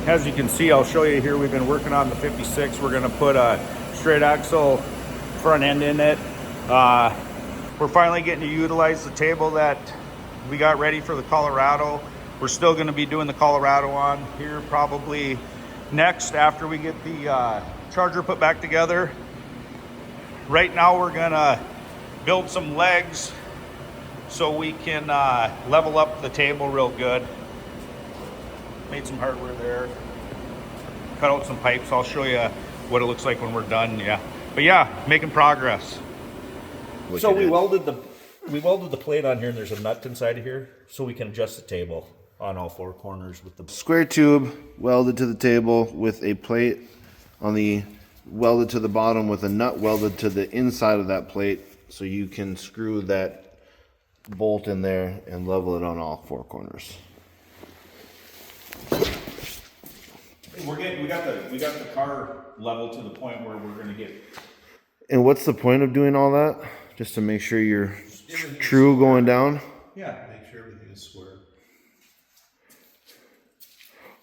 As you can see, I'll show you here, we've been working on the 56. We're gonna put a straight axle front end in it. We're finally getting to utilize the table that we got ready for the Colorado. We're still gonna be doing the Colorado on here probably next after we get the charger put back together. Right now we're gonna build some legs so we can level up the table real good. Made some hardware there. Cut out some pipes. I'll show you what it looks like when we're done. Yeah, but yeah, making progress. So we welded the plate on here, and there's a nut inside of here, so we can adjust the table on all four corners with the square tube welded to the table with a plate on the welded to the bottom with a nut welded to the inside of that plate, so you can screw that bolt in there and level it on all four corners. We got the car level to the point where we're gonna get. And what's the point of doing all that? Just to make sure you're true going down? Yeah. Make sure everything is square.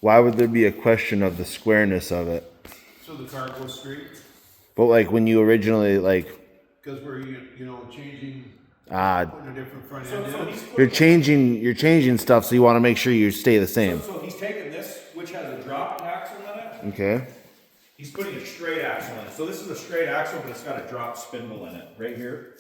Why would there be a question of the squareness of it? So the car goes straight? But like when you originally Because we're, changing, putting a different front you're end changing stuff, so you want to make sure you stay the same. So he's taking this, which has a drop axle in it. Okay. He's putting a straight axle in it. So this is a straight axle, but it's got a drop spindle in it right here.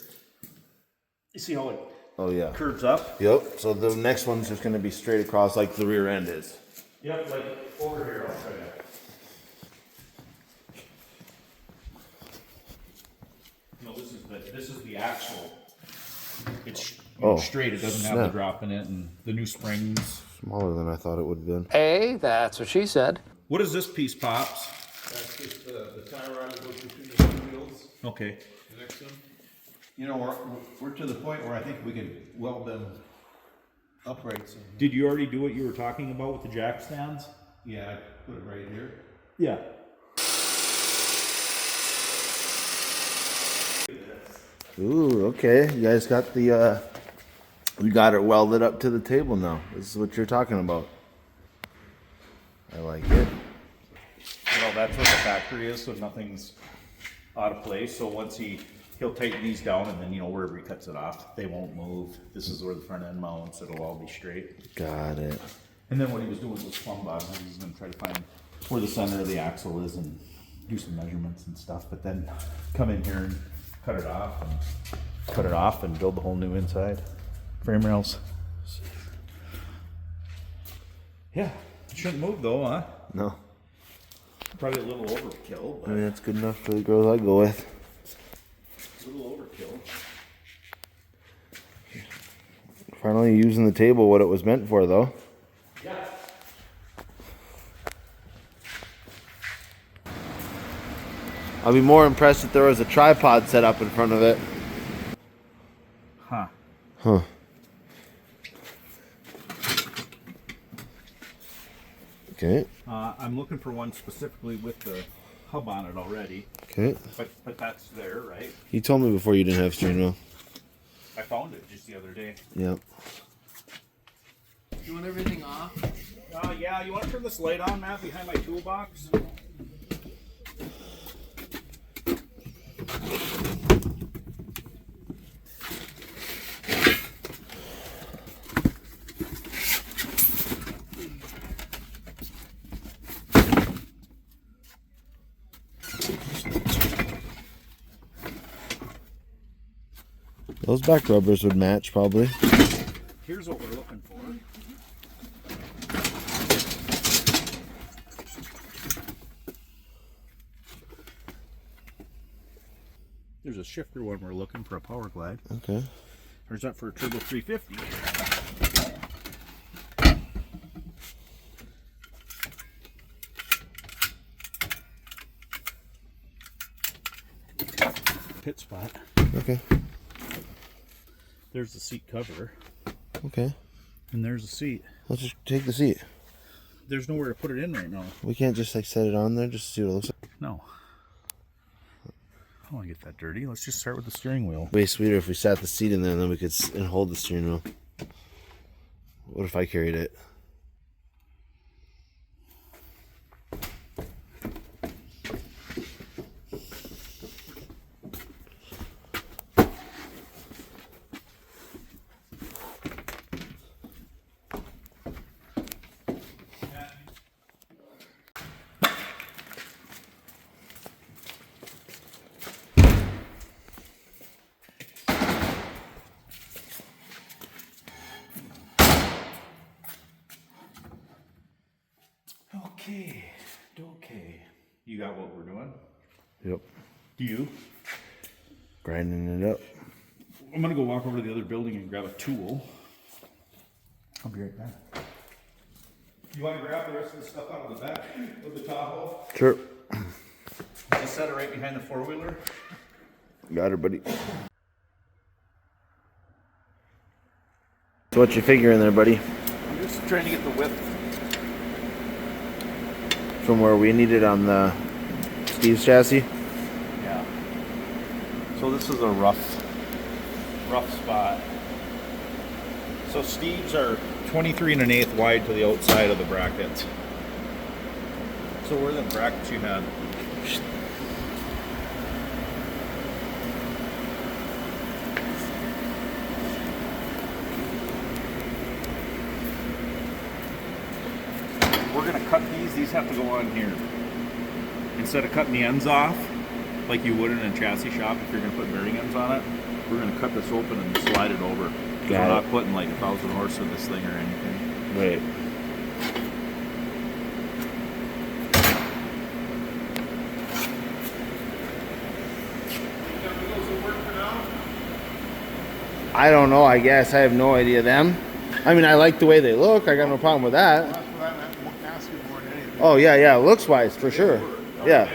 You see how it curves up? Yep. So the next one's just going to be straight across like the rear end is. Yep, like over here. I'll show you. No, this is the axle. It's straight. It doesn't have the drop in it, and the new springs. Smaller than I thought it would have been. Hey, that's what she said. What is this piece, Pops? That's just the tie rod that goes between the two wheels. Okay. Connects them. We're to the point where I think we can weld them uprights. Did you already do what you were talking about with the jack stands? Yeah, I put it right here. Yeah. Ooh, okay. You guys got we got it welded up to the table now. This is what you're talking about. I like it. Well, that's what the factory is, so nothing's out of place. So once he'll tighten these down, and then wherever he cuts it off, they won't move. This is where the front end mounts. It'll all be straight. Got it. And then what he was doing was plumb bottom. He was going to try to find where the center of the axle is and do some measurements and stuff. But then come in here and cut it off and build the whole new inside frame rails. Yeah, it shouldn't move though, huh? No. Probably a little overkill. But I mean, that's good enough for the girls I go with. a little overkill. Finally using the table what it was meant for, though. Yeah. I'll be more impressed if there was a tripod set up in front of it. Huh. Okay. I'm looking for one specifically with the hub on it already. Okay. But that's there, right? You told me before you didn't have steering wheel. I found it just the other day. Yep. You want everything off? Yeah, you want to turn this light on, Matt, behind my toolbox? Those back rubbers would match, probably. Here's what we're looking for. There's a shifter one we're looking for, a Power Glide. Okay. There's that for a Turbo 350. Pit spot. Okay. There's the seat cover. Okay. And there's the seat. Let's just take the seat. There's nowhere to put it in right now. We can't just like set it on there just to see what it looks like. No. I don't want to get that dirty. Let's just start with the steering wheel. Way sweeter if we sat the seat in there and then we could and hold the steering wheel. What if I carried it? Okay. You got what we're doing? Yep. Do you? Grinding it up. I'm gonna go walk over to the other building and grab a tool. I'll be right back. You wanna grab the rest of the stuff out of the back of the Tahoe? Sure. Just set it right behind the four-wheeler. Got her, buddy. So what you figuring there, buddy? I'm just trying to get the width. From where we need it on the Steve's chassis? Yeah. So this is a rough spot. So Steve's are 23 1/8 wide to the outside of the brackets. So where are the brackets you had? We're gonna cut these have to go on here. Instead of cutting the ends off, like you would in a chassis shop if you're gonna put bearing ends on it, we're gonna cut this open and slide it over. We're not putting like 1,000 horse in this thing or anything. Right. I don't know, I guess. I have no idea them. I mean, I like the way they look. I got no problem with that. That's what I'm asking more than anything. Oh, yeah, looks wise, for sure. Yeah.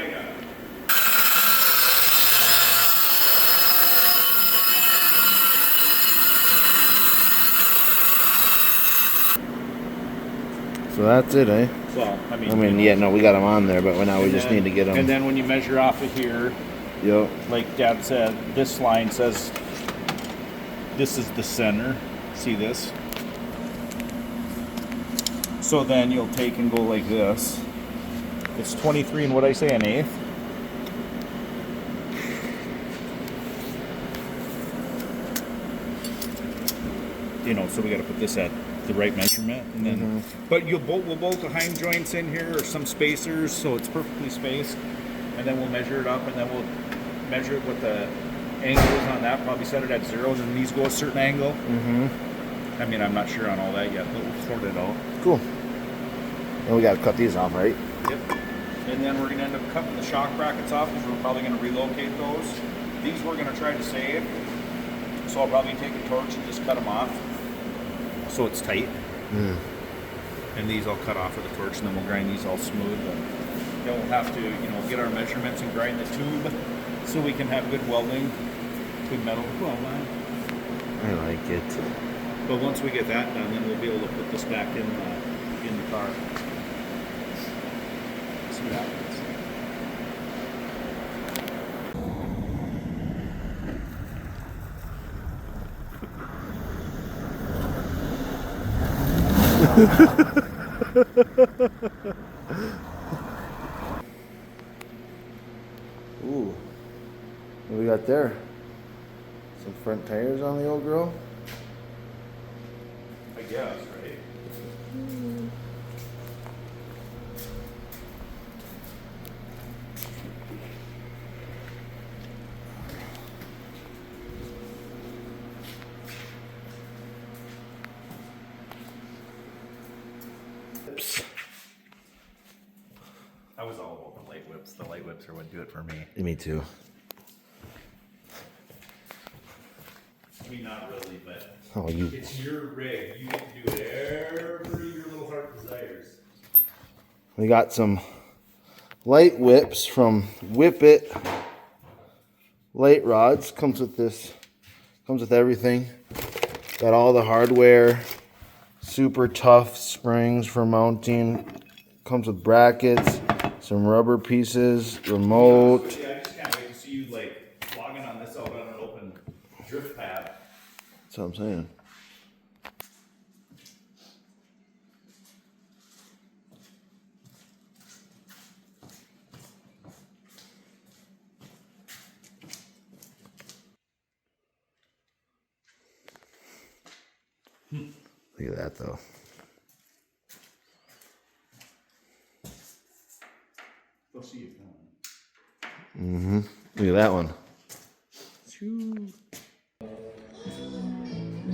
So that's it, eh? Well, I mean, Yeah, no, we got them on there, but now we just need to get them. And then when you measure off of here, Yep. like Dad said, this line says this is the center. See this? So then you'll take and go like this. It's 23 and what I say, 1/8. You know, so we got to put this at the right measurement, and then. But we'll bolt the hind joints in here or some spacers, so it's perfectly spaced, and then we'll measure it up, and then we'll measure it with the angle is on that. Probably set it at 0, and then these go a certain angle. I mean, I'm not sure on all that yet, but we'll sort it out. Cool. And we got to cut these off, right? Yep. And then we're going to end up cutting the shock brackets off because we're probably going to relocate those. These we're going to try to save. So I'll probably take a torch and just cut them off so it's tight. And these I'll cut off with a torch, and then we'll grind these all smooth. And then we'll have to, get our measurements and grind the tube so we can have good welding, good metal weld line. I like it. But once we get that done, then we'll be able to put this back in the car. See what happens. Ooh. What we got there? Some front tires on the old girl? I guess, right? I was all about the light whips. The light whips are what do it for me. Me too. I mean, not really, but Oh, you. it's your rig. You get to do whatever your little heart desires. We got some light whips from Whip It light rods. Comes with this. Comes with everything. Got all the hardware. Super tough springs for mounting. Comes with brackets, some rubber pieces, remote. Yeah, I just can't wait to see you like logging on this out on an open drift pad. That's what I'm saying. Look at that though. They'll see you coming. Look at that one.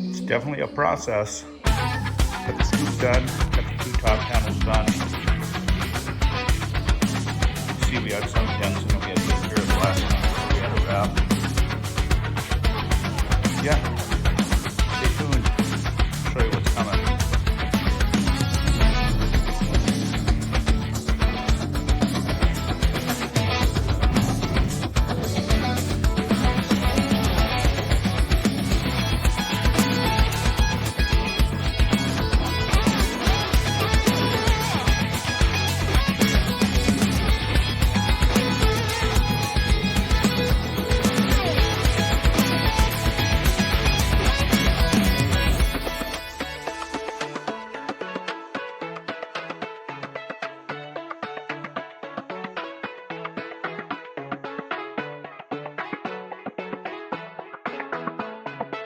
It's definitely a process. Got the scoop done, got the two top panels done. see we had some dents in them we had to take care of the last time. So we had to wrap. Yeah.